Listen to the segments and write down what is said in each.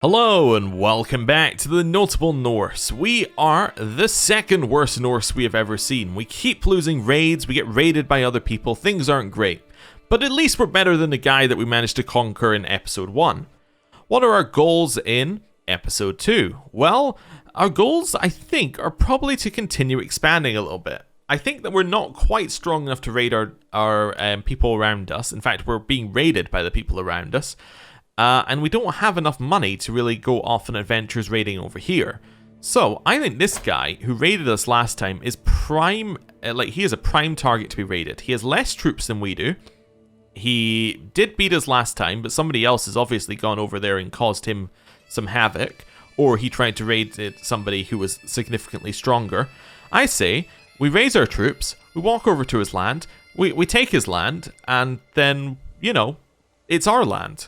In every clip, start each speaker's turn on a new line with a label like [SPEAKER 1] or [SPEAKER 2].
[SPEAKER 1] Hello and welcome back to the Notable Norse. We are the second worst Norse we have ever seen. We keep losing raids, we get raided by other people, things aren't great. But at least we're better than the guy that we managed to conquer in episode 1. What are our goals in episode 2? Well, our goals, I think, are probably to continue expanding a little bit. I think that we're not quite strong enough to raid our people around us. In fact, we're being raided by the people around us. And we don't have enough money to really go off on adventures raiding over here. So I think this guy who raided us last time is prime, he is a prime target to be raided. He has less troops than we do. He did beat us last time, but somebody else has obviously gone over there and caused him some havoc. Or he tried to raid somebody who was significantly stronger. I say, we raise our troops, we walk over to his land, we take his land, and then, you know, it's our land.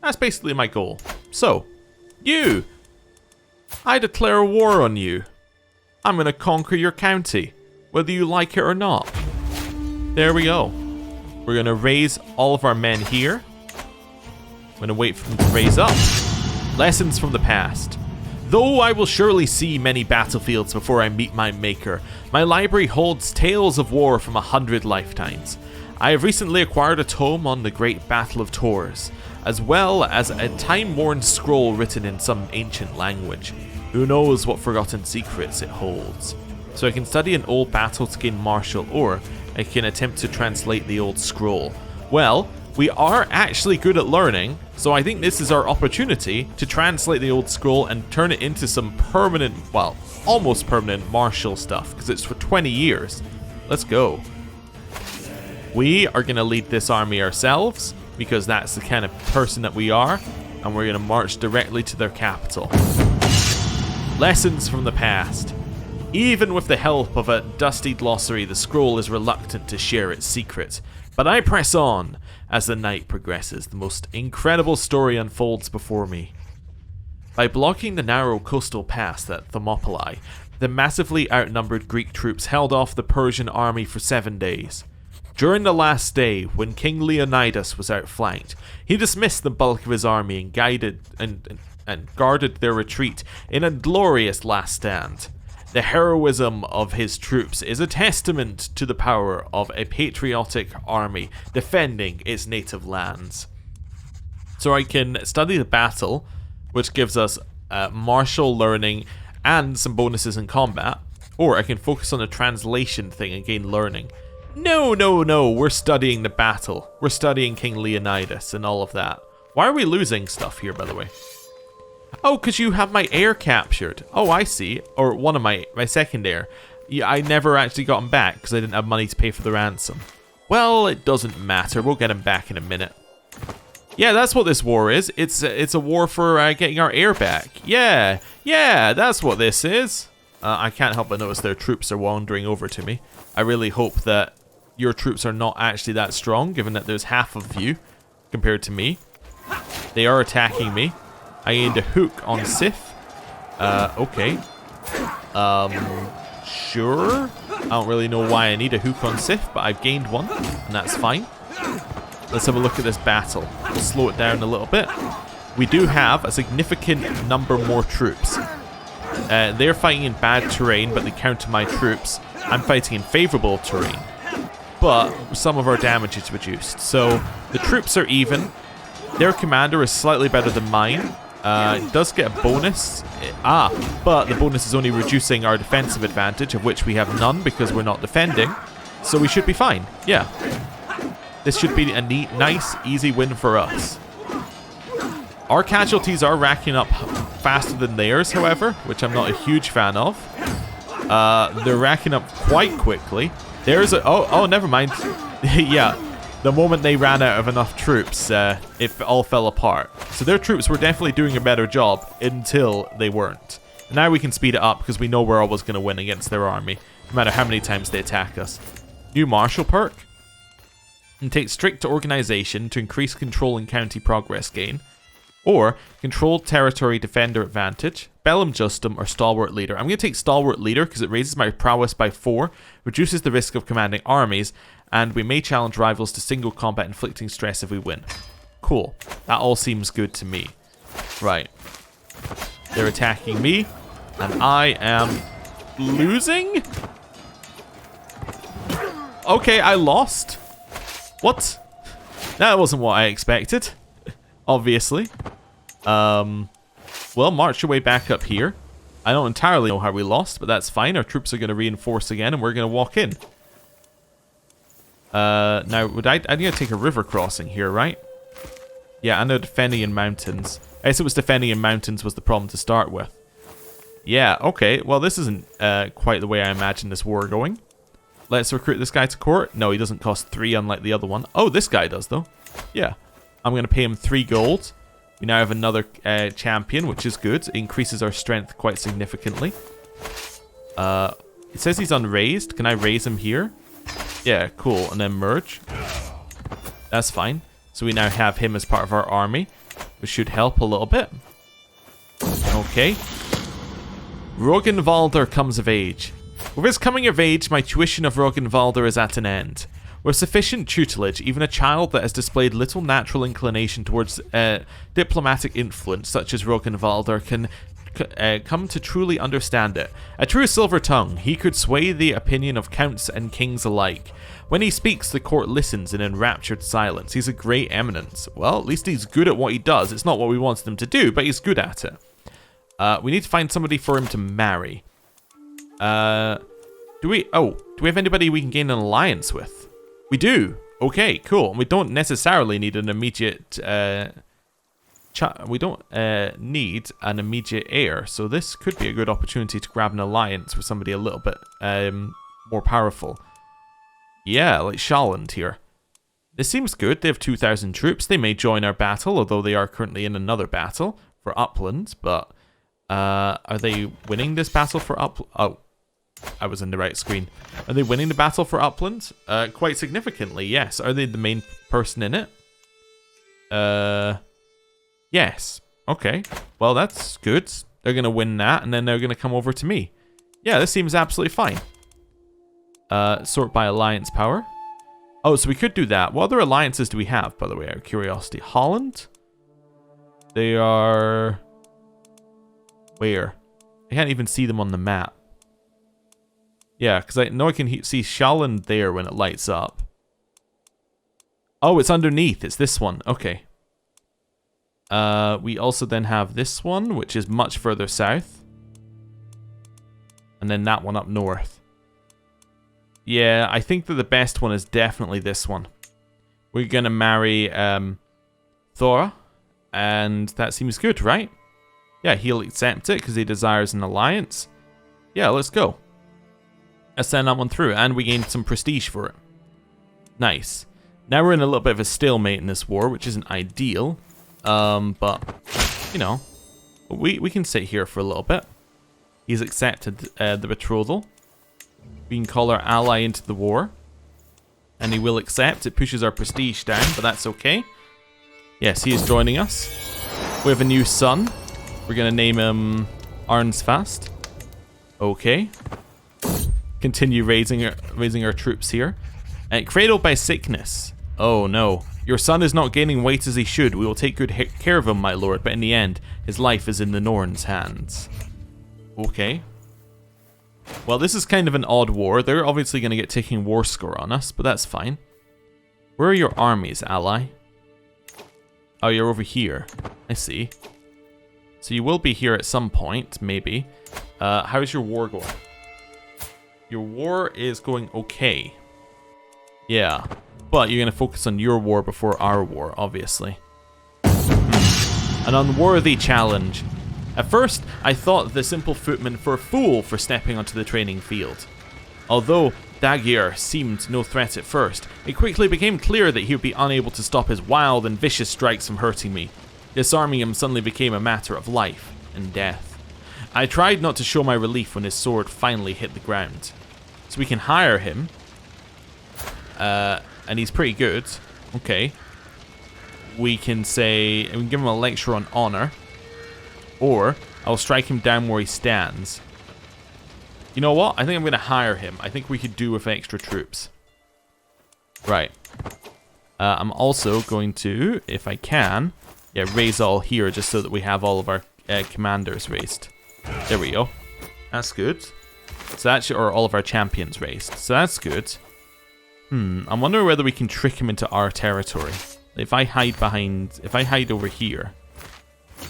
[SPEAKER 1] That's basically my goal. So, you! I declare war on you. I'm gonna conquer your county, whether you like it or not. There we go. We're gonna raise all of our men here. I'm gonna wait for them to raise up. Lessons from the past. Though I will surely see many battlefields before I meet my maker, my library holds tales of war from 100 lifetimes. I have recently acquired a tome on the Great Battle of Tours, as well as a time-worn scroll written in some ancient language. Who knows what forgotten secrets it holds. So I can study an old battle to gain martial, or I can attempt to translate the old scroll. Well, we are actually good at learning, so I think this is our opportunity to translate the old scroll and turn it into some permanent, well, almost permanent martial stuff, because it's for 20 years. Let's go. We are going to lead this army ourselves, because that's the kind of person that we are, and we're going to march directly to their capital. Lessons from the past. Even with the help of a dusty glossary, the scroll is reluctant to share its secret. But I press on. As the night progresses, the most incredible story unfolds before me. By blocking the narrow coastal pass at Thermopylae, the massively outnumbered Greek troops held off the Persian army for 7 days. During the last day, when King Leonidas was outflanked, he dismissed the bulk of his army and guarded their retreat in a glorious last stand. The heroism of his troops is a testament to the power of a patriotic army defending its native lands. So I can study the battle, which gives us martial learning and some bonuses in combat, or I can focus on the translation thing and gain learning. No, we're studying the battle. We're studying King Leonidas and all of that. Why are we losing stuff here, by the way? Oh, because you have my heir captured. Oh, I see. Or one of my second heir. Yeah, I never actually got him back because I didn't have money to pay for the ransom. Well, it doesn't matter. We'll get him back in a minute. Yeah, that's what this war is. It's a war for getting our heir back. Yeah, that's what this is. I can't help but notice their troops are wandering over to me. I really hope that your troops are not actually that strong, given that there's half of you compared to me. They are attacking me. I aimed a hook on Sif. Okay. Sure. I don't really know why I need a hook on Sif, but I've gained one, and that's fine. Let's have a look at this battle. We'll slow it down a little bit. We do have a significant number more troops. They're fighting in bad terrain, but they counter my troops. I'm fighting in favorable terrain, but some of our damage is reduced. So the troops are even. Their commander is slightly better than mine. It does get a bonus. But the bonus is only reducing our defensive advantage, of which we have none because we're not defending. So we should be fine. Yeah. This should be a neat, nice, easy win for us. Our casualties are racking up faster than theirs, however, which I'm not a huge fan of. They're racking up quite quickly. There's a... Oh, never mind. Yeah, the moment they ran out of enough troops, it all fell apart. So their troops were definitely doing a better job until they weren't. Now we can speed it up because we know we're always going to win against their army, no matter how many times they attack us. New martial perk. And take strict organization to increase control and county progress gain. Or control territory defender advantage, bellum justum, or stalwart leader. I'm going to take stalwart leader because it raises my prowess by 4, reduces the risk of commanding armies, and we may challenge rivals to single combat, inflicting stress if we win. Cool. That all seems good to me. Right. They're attacking me, and I am losing? Okay, I lost. What? That wasn't what I expected, obviously. Well, march your way back up here. I don't entirely know how we lost, but that's fine. Our troops are going to reinforce again, and we're going to walk in. Now, I'm going to take a river crossing here, right? Yeah, I know the Fenian Mountains. I guess it was the Fenian Mountains was the problem to start with. Yeah, okay. Well, this isn't quite the way I imagined this war going. Let's recruit this guy to court. No, he doesn't cost 3 unlike the other one. Oh, this guy does, though. Yeah. I'm going to pay him 3 gold. We now have another champion, which is good. It increases our strength quite significantly. It says he's unraised. Can I raise him here? Yeah, cool. And then merge. That's fine. So we now have him as part of our army, which should help a little bit. Okay. Rögnvaldr comes of age. With his coming of age, my tuition of Rögnvaldr is at an end. With sufficient tutelage, even a child that has displayed little natural inclination towards diplomatic influence, such as Rögnvaldr, can come to truly understand it. A true silver tongue, he could sway the opinion of counts and kings alike. When he speaks, the court listens in enraptured silence. He's a great eminence. Well, at least he's good at what he does. It's not what we wanted him to do, but he's good at it. We need to find somebody for him to marry. Do we have anybody we can gain an alliance with? We do. Okay, cool. And we don't necessarily need an immediate need an immediate heir, so this could be a good opportunity to grab an alliance with somebody a little bit more powerful. Yeah, like Shalland here. This seems good. They have 2,000 troops. They may join our battle, although they are currently in another battle for Upland. But are they winning this battle for Upland? Oh, I was in the right screen. Are they winning the battle for Upland? Quite significantly, yes. Are they the main person in it? Yes. Okay. Well, that's good. They're going to win that, and then they're going to come over to me. Yeah, this seems absolutely fine. Sort by alliance power. Oh, so we could do that. What other alliances do we have, by the way, out of curiosity? Holland? They are... Where? I can't even see them on the map. Yeah, because I know I can see Shalland there when it lights up. Oh, it's underneath. It's this one. Okay. We also then have this one, which is much further south. And then that one up north. Yeah, I think that the best one is definitely this one. We're going to marry Thora. And that seems good, right? Yeah, he'll accept it because he desires an alliance. Yeah, let's go. Let's send that one through. And we gained some prestige for it. Nice. Now we're in a little bit of a stalemate in this war, which isn't ideal. But, you know, we can sit here for a little bit. He's accepted the betrothal. We can call our ally into the war. And he will accept. It pushes our prestige down, but that's okay. Yes, he is joining us. We have a new son. We're going to name him Arnsfast. Okay. Continue raising our troops here. Cradled by sickness. Oh no. Your son is not gaining weight as he should. We will take good care of him, my lord, but in the end, his life is in the Norns' hands. Okay. Well, this is kind of an odd war. They're obviously going to get taking war score on us, but that's fine. Where are your armies, ally? Oh, you're over here. I see. So you will be here at some point, maybe. How's your war going? Your war is going okay. Yeah. But you're going to focus on your war before our war, obviously. An unworthy challenge. At first, I thought the simple footman for a fool for stepping onto the training field. Although Dagir seemed no threat at first, it quickly became clear that he would be unable to stop his wild and vicious strikes from hurting me. Disarming him suddenly became a matter of life and death. I tried not to show my relief when his sword finally hit the ground. So we can hire him. And he's pretty good. Okay. We can say... we can give him a lecture on honor. Or, I'll strike him down where he stands. You know what? I think I'm going to hire him. I think we could do with extra troops. Right. I'm also going to, if I can... yeah, raise all here just so that we have all of our commanders raised. There we go. That's good. So that's, or all of our champions raised. So that's good. I'm wondering whether we can trick him into our territory. If I hide over here,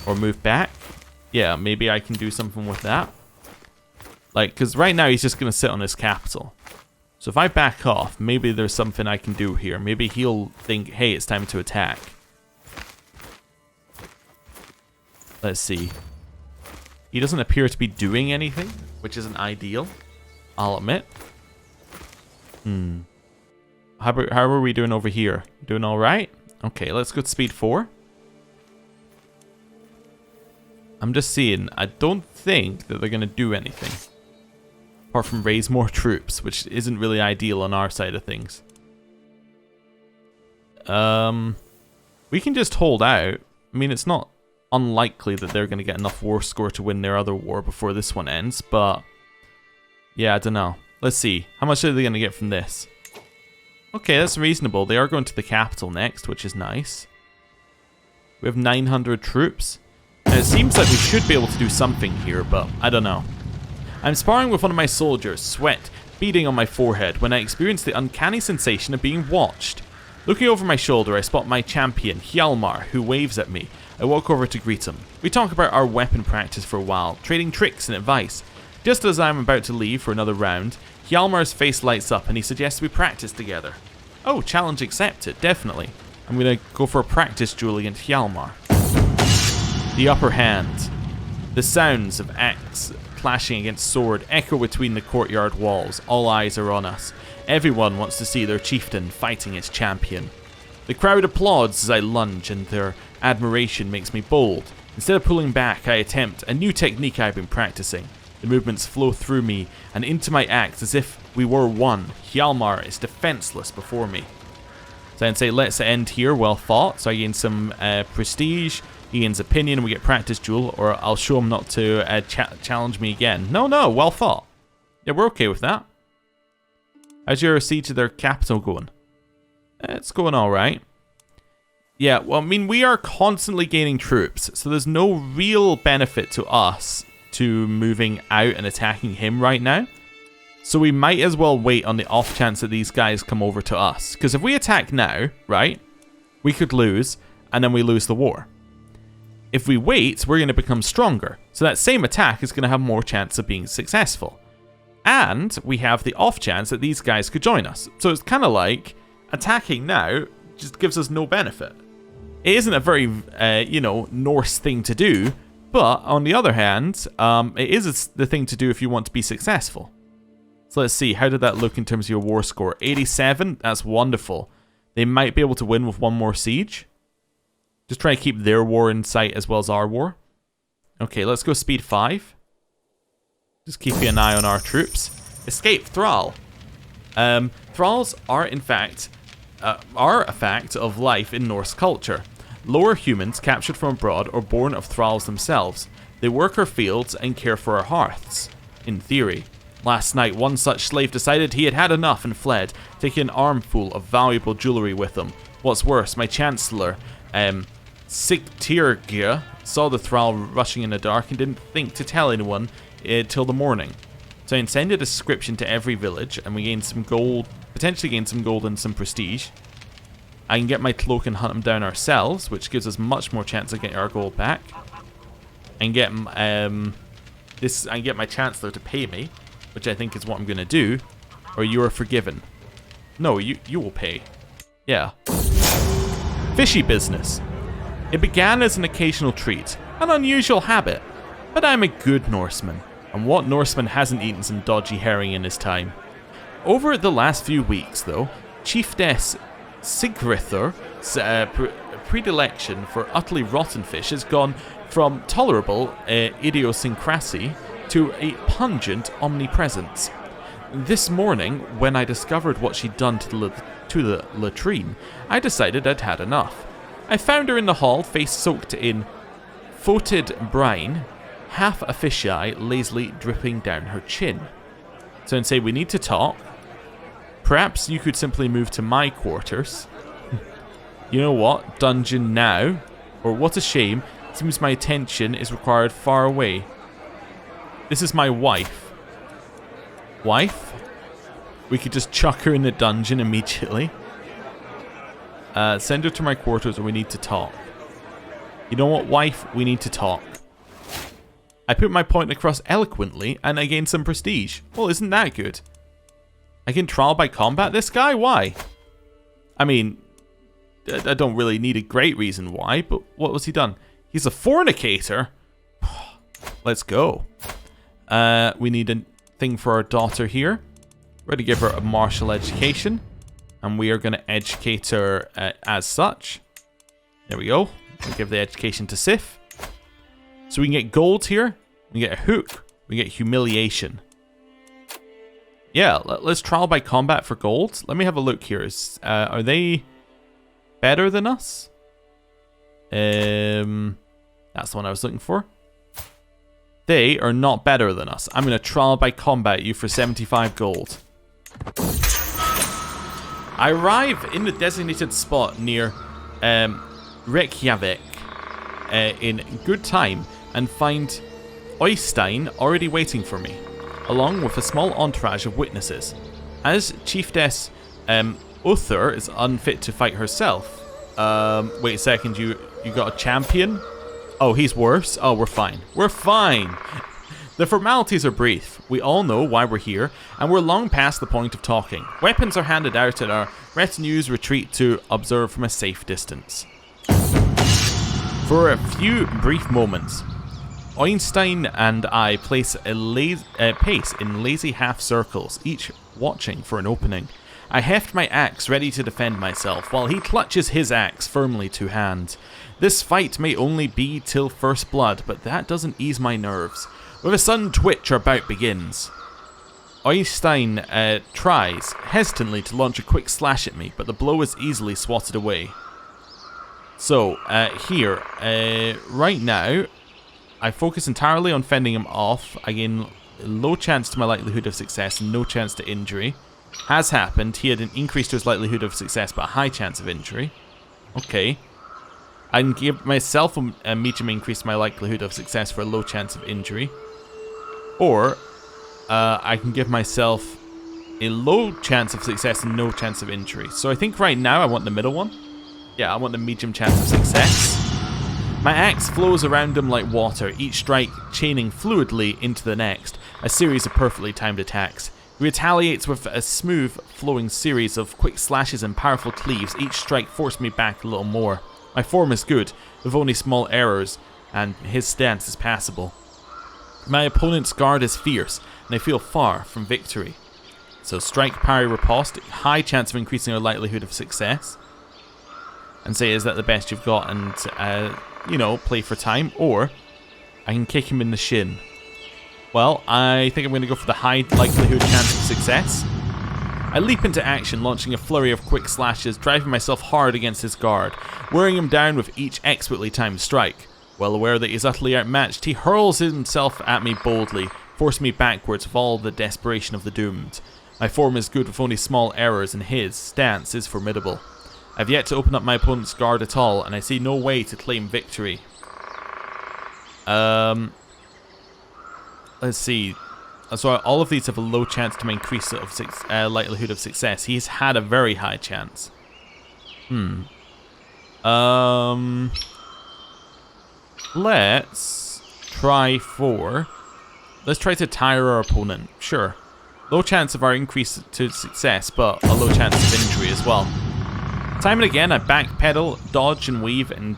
[SPEAKER 1] or move back, yeah, maybe I can do something with that. Like, because right now he's just going to sit on his capital. So if I back off, maybe there's something I can do here. Maybe he'll think, hey, it's time to attack. Let's see. He doesn't appear to be doing anything, which isn't ideal, I'll admit. How are we doing over here? Doing all right? Okay, let's go to speed 4. I'm just seeing, I don't think that they're going to do anything. Apart from raise more troops, which isn't really ideal on our side of things. We can just hold out. I mean, it's not unlikely that they're going to get enough war score to win their other war before this one ends, but yeah, I don't know. Let's see. How much are they going to get from this? Okay, that's reasonable. They are going to the capital next, which is nice. We have 900 troops. And it seems like we should be able to do something here, but I don't know. I'm sparring with one of my soldiers, sweat beading on my forehead, when I experience the uncanny sensation of being watched. Looking over my shoulder, I spot my champion, Hyalmar, who waves at me. I walk over to greet him. We talk about our weapon practice for a while, trading tricks and advice. Just as I'm about to leave for another round, Hyalmar's face lights up and he suggests we practice together. Oh, challenge accepted, definitely. I'm going to go for a practice duel against Hyalmar. The upper hand. The sounds of axe clashing against sword echo between the courtyard walls. All eyes are on us. Everyone wants to see their chieftain fighting his champion. The crowd applauds as I lunge, and their admiration makes me bold. Instead of pulling back, I attempt a new technique I've been practicing. The movements flow through me and into my axe as if we were one. Hyalmar is defenseless before me. So I'd say let's end here, well fought. So I gain some prestige, he gains opinion, and we get practice duel, or I'll show him not to challenge me again. No, well fought. Yeah, we're okay with that. How's your siege of their capital going? It's going alright. Yeah, well, I mean, we are constantly gaining troops, so there's no real benefit to us to moving out and attacking him right now. So we might as well wait on the off chance that these guys come over to us. Because if we attack now, right, we could lose, and then we lose the war. If we wait, we're going to become stronger. So that same attack is going to have more chance of being successful. And we have the off chance that these guys could join us. So it's kind of like attacking now just gives us no benefit. It isn't a very, Norse thing to do. But on the other hand, it is the thing to do if you want to be successful. So let's see, how did that look in terms of your war score? 87, that's wonderful. They might be able to win with one more siege. Just try to keep their war in sight as well as our war. Okay, let's go speed 5. Just keeping an eye on our troops. Escape thrall. Thralls are in fact, are a fact of life in Norse culture. Lower humans captured from abroad or born of thralls themselves. They work our fields and care for our hearths. In theory. Last night, one such slave decided he had had enough and fled, taking an armful of valuable jewelry with him. What's worse, my chancellor, Sigtyrgja, saw the thrall rushing in the dark and didn't think to tell anyone till the morning. So I sent a description to every village, and we gained some gold, potentially gained some gold and some prestige. I can get my cloak and hunt them down ourselves, which gives us much more chance of getting our gold back. And get I get my chancellor to pay me, which I think is what I'm going to do, or you are forgiven. No, you will pay. Yeah. Fishy business. It began as an occasional treat, an unusual habit, but I'm a good Norseman, and what Norseman hasn't eaten some dodgy herring in his time? Over the last few weeks, though, Chiefess Sigrithr's predilection for utterly rotten fish has gone from tolerable idiosyncrasy to a pungent omnipresence. This morning, when I discovered what she'd done to the latrine, I decided I'd had enough. I found her in the hall, face soaked in foetid brine, half a fisheye lazily dripping down her chin. So I'd say we need to talk. Perhaps you could simply move to my quarters. You know what? Dungeon now. Or what a shame. Seems my attention is required far away. This is my wife. Wife? We could just chuck her in the dungeon immediately. Send her to my quarters or we need to talk. You know what, wife? We need to talk. I put my point across eloquently and I gain some prestige. Well, isn't that good? I can trial by combat this guy? Why? I mean, I don't really need a great reason why, but what was he done? He's a fornicator? Let's go. We need a thing for our daughter here. We're going to give her a martial education. And we are going to educate her as such. There we go. We'll give the education to Sif. So we can get gold here. We get a hook. We get humiliation. Yeah, let's trial by combat for gold. Let me have a look here. Are they better than us? That's the one I was looking for. They are not better than us. I'm going to trial by combat you for 75 gold. I arrive in the designated spot near Reykjavik in good time and find Oystein already waiting for me, along with a small entourage of witnesses. As Chiefess Uther is unfit to fight herself. Wait a second, you got a champion? Oh, he's worse? Oh, we're fine. We're fine! The formalities are brief. We all know why we're here, and we're long past the point of talking. Weapons are handed out and our retinues retreat to observe from a safe distance. For a few brief moments, Oystein and I pace in lazy half circles, each watching for an opening. I heft my axe ready to defend myself, while he clutches his axe firmly to hand. This fight may only be till first blood, but that doesn't ease my nerves. With a sudden twitch, our bout begins. Oystein tries, hesitantly, to launch a quick slash at me, but the blow is easily swatted away. So, here, right now, I focus entirely on fending him off. I gain low chance to my likelihood of success and no chance to injury. Has happened. He had an increase to his likelihood of success, but a high chance of injury. Okay. I can give myself a medium increase to my likelihood of success for a low chance of injury. Or, I can give myself a low chance of success and no chance of injury. So I think right now I want the middle one. Yeah, I want the medium chance of success. My axe flows around him like water, each strike chaining fluidly into the next, a series of perfectly timed attacks. He retaliates with a smooth, flowing series of quick slashes and powerful cleaves. Each strike forced me back a little more. My form is good, with only small errors, and his stance is passable. My opponent's guard is fierce, and I feel far from victory. So strike, parry, riposte, high chance of increasing our likelihood of success. And say, is that the best you've got? And, you know, play for time. Or, I can kick him in the shin. Well, I think I'm going to go for the high likelihood chance of success. I leap into action, launching a flurry of quick slashes, driving myself hard against his guard, wearing him down with each expertly timed strike. Well aware that he's utterly outmatched, he hurls himself at me boldly, forcing me backwards with all the desperation of the doomed. My form is good with only small errors, and his stance is formidable. I've yet to open up my opponent's guard at all, and I see no way to claim victory. Let's see. So all of these have a low chance to my increase of likelihood of success. He's had a very high chance. Let's try to tire our opponent. Sure. Low chance of our increase to success, but a low chance of injury as well. Time and again, I backpedal, dodge and weave, and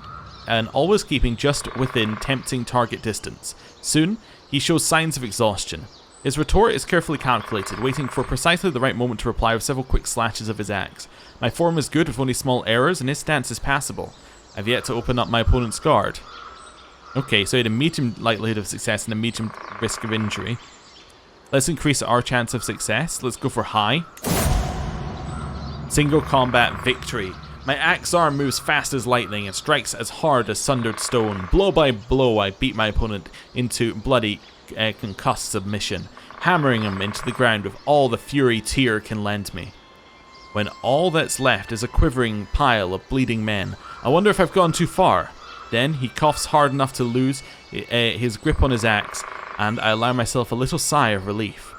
[SPEAKER 1] always keeping just within tempting target distance. Soon, he shows signs of exhaustion. His retort is carefully calculated, waiting for precisely the right moment to reply with several quick slashes of his axe. My form is good with only small errors, and his stance is passable. I've yet to open up my opponent's guard. Okay, so he had a medium likelihood of success and a medium risk of injury. Let's increase our chance of success. Let's go for high. Single combat victory. My axe arm moves fast as lightning and strikes as hard as sundered stone. Blow by blow, I beat my opponent into bloody concussed submission, hammering him into the ground with all the fury tear can lend me. When all that's left is a quivering pile of bleeding men, I wonder if I've gone too far.
[SPEAKER 2] Then he coughs hard enough to lose his grip on his axe, and I allow myself a little sigh of relief.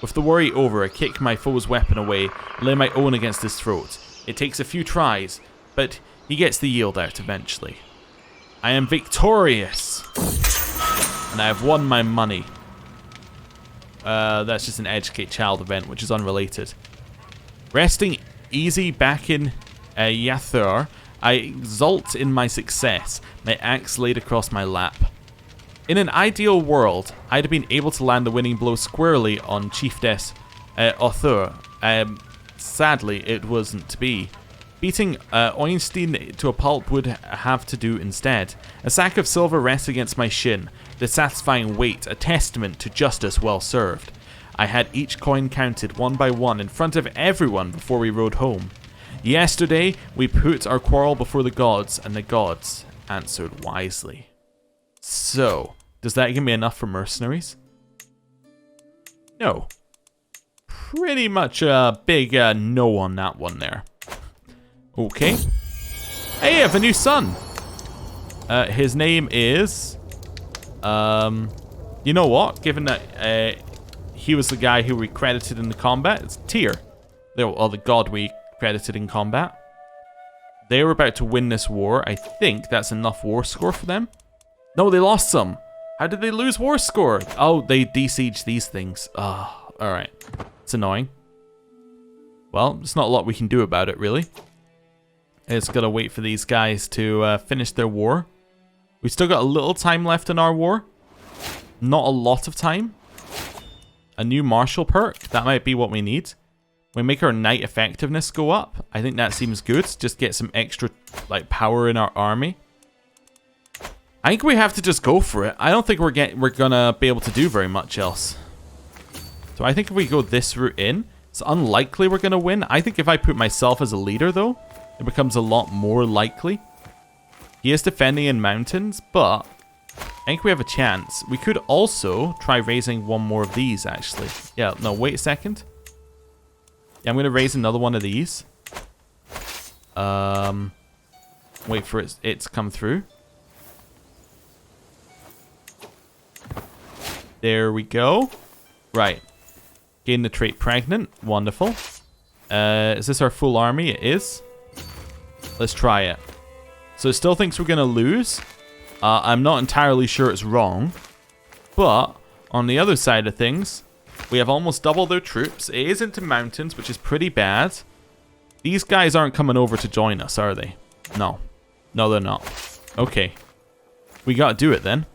[SPEAKER 2] With the worry over, I kick my foe's weapon away, lay my own against his throat. It takes a few tries, but he gets the yield out eventually. I am victorious, and I have won my money. That's just an Educate Child event, which is unrelated. Resting easy back in Yathur, I exult in my success, my axe laid across my lap. In an ideal world, I'd have been able to land the winning blow squarely on Chiefess Othur. Sadly, it wasn't to be. Beating Oinstein to a pulp would have to do instead. A sack of silver rests against my shin, the satisfying weight, a testament to justice well served. I had each coin counted one by one in front of everyone before we rode home. Yesterday, we put our quarrel before the gods, and the gods answered wisely. So, does that give me enough for mercenaries? No. Pretty much a big no on that one there. Okay. Hey, I have a new son. His name is... you know what? Given that he was the guy who we credited in the combat, it's Tyr. Or the god we credited in combat. They were about to win this war. I think that's enough war score for them. No, they lost some. How did they lose war score? Oh, they de-sieged these things. Oh, alright. It's annoying. Well, there's not a lot we can do about it, really. It's gotta wait for these guys to finish their war. We've still got a little time left in our war. Not a lot of time. A new martial perk. That might be what we need. We make our knight effectiveness go up. I think that seems good. Just get some extra like power in our army. I think we have to just go for it. I don't think we're gonna be able to do very much else. So I think if we go this route in, it's unlikely we're gonna win. I think if I put myself as a leader though, it becomes a lot more likely. He is defending in mountains, but I think we have a chance. We could also try raising one more of these actually. Yeah, no, wait a second. Yeah, I'm gonna raise another one of these. Wait for it to come through. There we go. Right. Gain the trait pregnant. Wonderful. Is this our full army? It is. Let's try it. So it still thinks we're going to lose. I'm not entirely sure it's wrong. But on the other side of things, we have almost double their troops. It is into mountains, which is pretty bad. These guys aren't coming over to join us, are they? No. No, they're not. Okay. We got to do it then.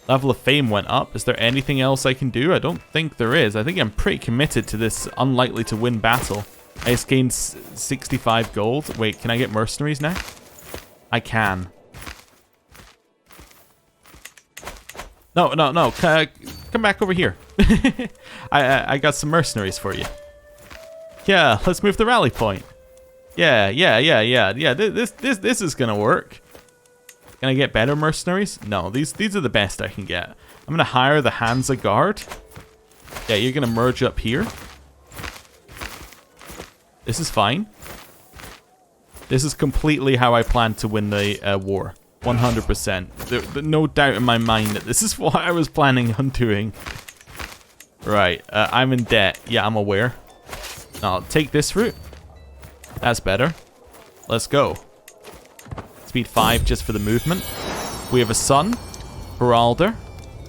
[SPEAKER 2] Level of fame went up. Is there anything else I can do? I don't think there is. I think I'm pretty committed to this unlikely to win battle. I just gained 65 gold. Wait, can I get mercenaries now? I can. No. Come back over here. I got some mercenaries for you. Yeah, let's move the rally point. Yeah. This is gonna work. Can I get better mercenaries? No, these are the best I can get. I'm gonna hire the Hansa Guard. Yeah, you're gonna merge up here. This is fine. This is completely how I plan to win the war. 100%. There's no doubt in my mind that this is what I was planning on doing. Right, I'm in debt. Yeah, I'm aware. I'll take this route. That's better. Let's go. Speed 5 just for the movement. We have a son, Haralder.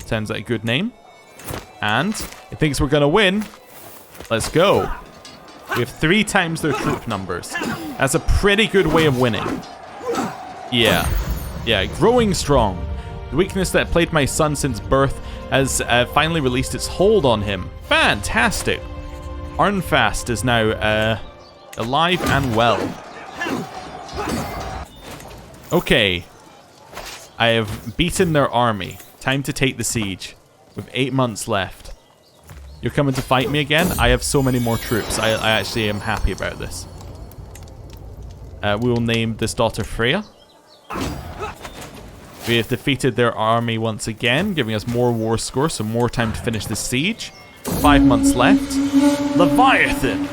[SPEAKER 2] Sounds like a good name. And it thinks we're going to win. Let's go. We have 3 times their troop numbers. That's a pretty good way of winning. Yeah, growing strong. The weakness that plagued my son since birth has finally released its hold on him. Fantastic. Arnfast is now alive and well. Okay, I have beaten their army. Time to take the siege. With 8 months left. You're coming to fight me again? I have so many more troops. I actually am happy about this. We will name this daughter Freya. We have defeated their army once again, giving us more war score, so more time to finish the siege. 5 months left. Leviathan!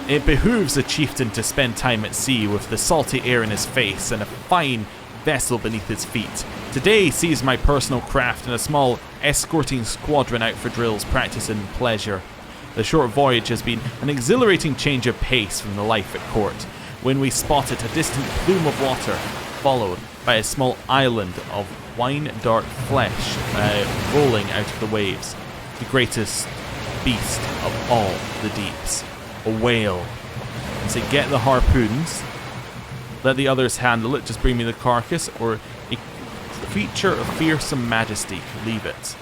[SPEAKER 2] It behooves a chieftain to spend time at sea with the salty air in his face and a fine vessel beneath his feet. Today sees my personal craft and a small escorting squadron out for drills, practice and pleasure. The short voyage has been an exhilarating change of pace from the life at court, when we spotted a distant plume of water, followed by a small island of wine-dark flesh rolling out of the waves. The greatest beast of all the deeps. A whale. And say, get the harpoons, let the others handle it, just bring me the carcass, or a creature of fearsome majesty, leave it.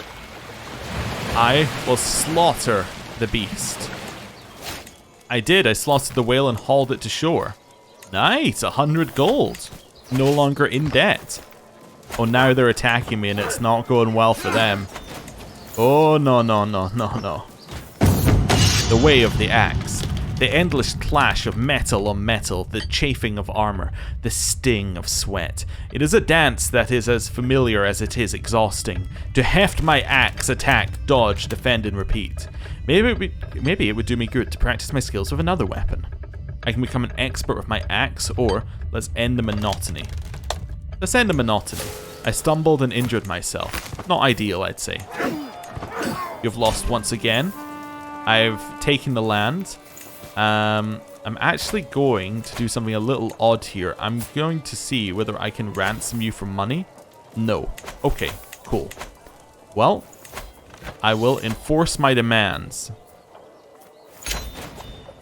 [SPEAKER 2] I will slaughter the beast. I did, I slaughtered the whale and hauled it to shore. Nice, 100 gold. No longer in debt. Oh, now they're attacking me and it's not going well for them. Oh, no. The way of the axe. The endless clash of metal on metal, the chafing of armor, the sting of sweat. It is a dance that is as familiar as it is exhausting. To heft my axe, attack, dodge, defend, and repeat. Maybe it would do me good to practice my skills with another weapon. I can become an expert with my axe, or let's end the monotony. Let's end the monotony. I stumbled and injured myself. Not ideal, I'd say. You've lost once again. I've taken the land. I'm actually going to do something a little odd here. I'm going to see whether I can ransom you for money. No. Okay, cool. Well, I will enforce my demands.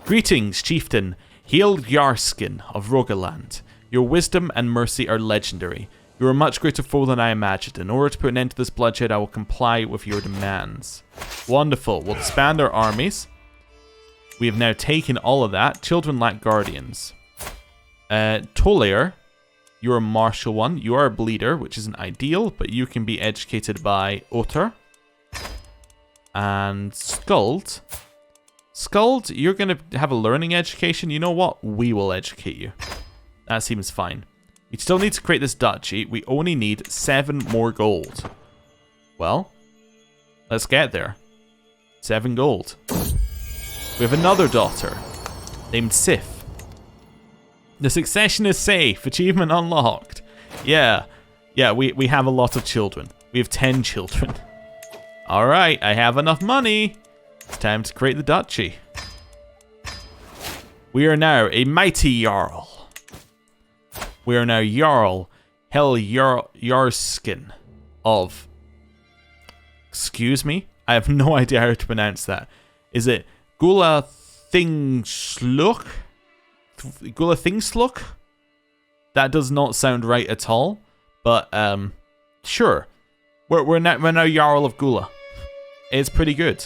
[SPEAKER 2] Greetings, chieftain Hyalmar of Rogaland. Your wisdom and mercy are legendary. You are a much greater foe than I imagined. In order to put an end to this bloodshed, I will comply with your demands. Wonderful. We'll disband our armies. We have now taken all of that. Children lack guardians. Tolair, you're a martial one. You are a bleeder, which isn't ideal, but you can be educated by Otter. And Skuld. Skuld, you're going to have a learning education. You know what? We will educate you. That seems fine. We still need to create this duchy. We only need 7 more gold. Well, let's get there. 7 gold. We have another daughter named Sif. The succession is safe. Achievement unlocked. Yeah, we have a lot of children. We have 10 children. Alright, I have enough money. It's time to create the duchy. We are now a mighty Jarl. We are now Jarl Hjalmarsson of... Excuse me? I have no idea how to pronounce that. Is it Gula Thingsluk? Gula Thingsluk? That does not sound right at all. But, sure. We're now Jarl of Gula. It's pretty good.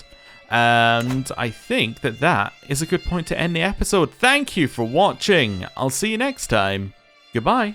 [SPEAKER 2] And I think that is a good point to end the episode. Thank you for watching. I'll see you next time. Goodbye.